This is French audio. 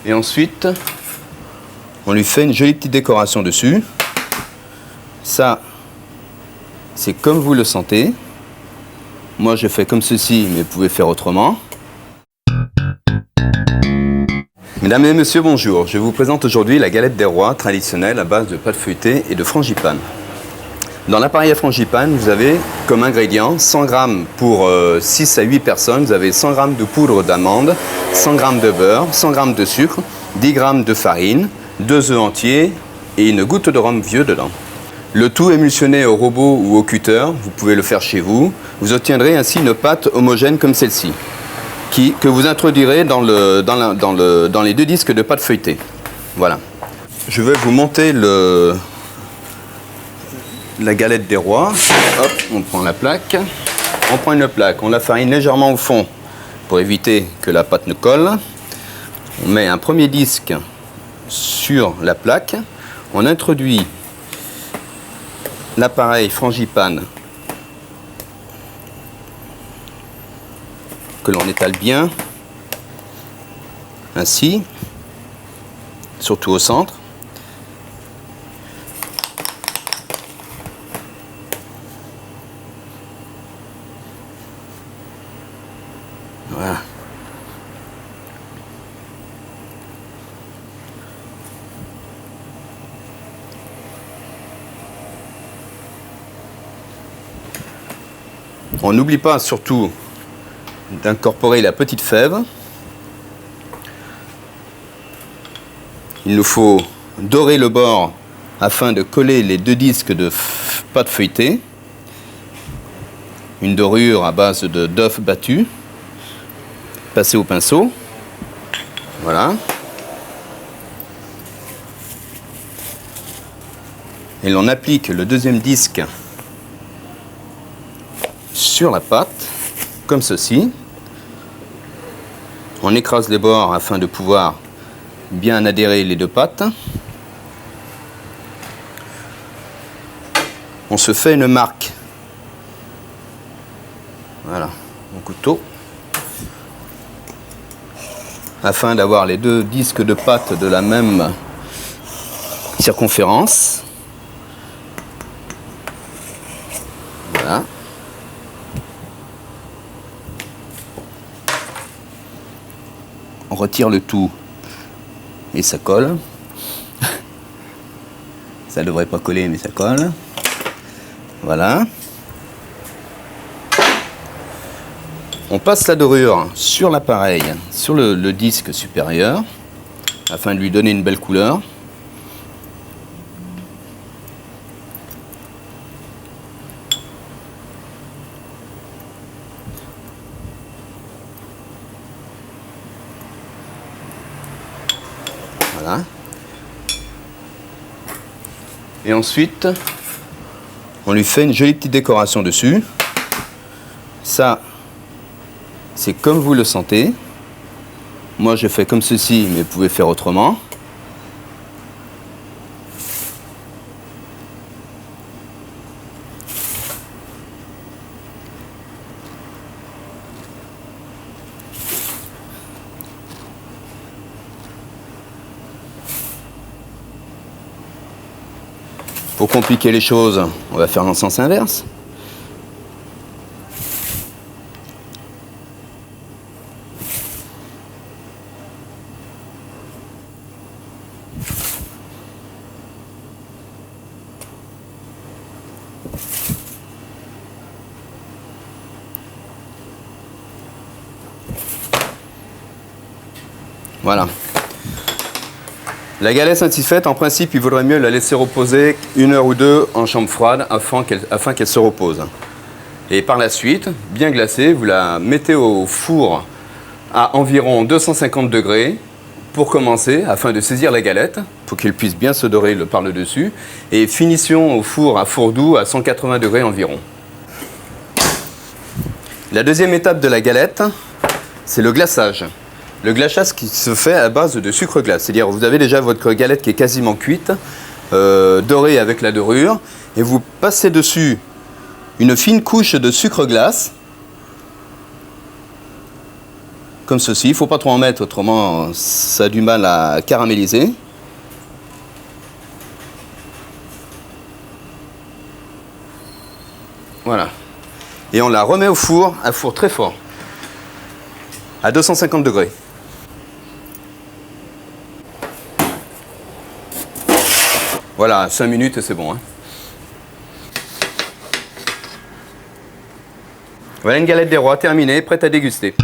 Et ensuite, on lui fait une jolie petite décoration dessus. Ça, c'est comme vous le sentez. Moi, je fais comme ceci, mais vous pouvez faire autrement. Mesdames et messieurs, bonjour. Je vous présente aujourd'hui la galette des rois traditionnelle à base de pâte feuilletée et de frangipane. Dans l'appareil à frangipane, vous avez comme ingrédients 100 g pour 6 à 8 personnes. Vous avez 100 g de poudre d'amande, 100 g de beurre, 100 g de sucre, 10 g de farine, 2 œufs entiers et une goutte de rhum vieux dedans. Le tout émulsionné au robot ou au cutter, vous pouvez le faire chez vous. Vous obtiendrez ainsi une pâte homogène comme celle-ci, que vous introduirez dans les 2 disques de pâte feuilletée. Voilà. Je vais vous monter la galette des rois. Hop, on prend la plaque. On prend une plaque, on la farine légèrement au fond pour éviter que la pâte ne colle. On met un premier disque sur la plaque. On introduit l'appareil frangipane que l'on étale bien, ainsi, surtout au centre. Voilà. On n'oublie pas surtout d'incorporer la petite fève. Il nous faut dorer le bord afin de coller les 2 disques de pâte feuilletée. Une dorure à base d'œuf battu. Passer au pinceau. Voilà. Et l'on applique le 2e disque sur la pâte, comme ceci. On écrase les bords afin de pouvoir bien adhérer les 2 pâtes. On se fait une marque. Voilà, mon couteau. Afin d'avoir les 2 disques de pâte de la même circonférence. Voilà. On retire le tout et ça colle. Ça ne devrait pas coller, mais ça colle. Voilà. On passe la dorure sur l'appareil, sur le disque supérieur, afin de lui donner une belle couleur. Voilà. Et ensuite, on lui fait une jolie petite décoration dessus. Ça, c'est comme vous le sentez. Moi, je fais comme ceci, mais vous pouvez faire autrement. Pour compliquer les choses, on va faire dans le sens inverse. Voilà. La galette ainsi faite, en principe, il vaudrait mieux la laisser reposer 1 heure ou 2 en chambre froide afin qu'elle se repose. Et par la suite, bien glacée, vous la mettez au four à environ 250 degrés pour commencer, afin de saisir la galette, pour qu'elle puisse bien se dorer par le dessus. Et finition au four à four doux à 180 degrés environ. La deuxième étape de la galette, c'est le glaçage. Le glaçage qui se fait à base de sucre glace, c'est-à-dire vous avez déjà votre galette qui est quasiment cuite, dorée avec la dorure, et vous passez dessus une fine couche de sucre glace comme ceci. Il ne faut pas trop en mettre, autrement ça a du mal à caraméliser. Voilà. Et on la remet au four, un four très fort, à 250 degrés. Voilà, 5 minutes et c'est bon. Hein. Voilà une galette des rois terminée, prête à déguster.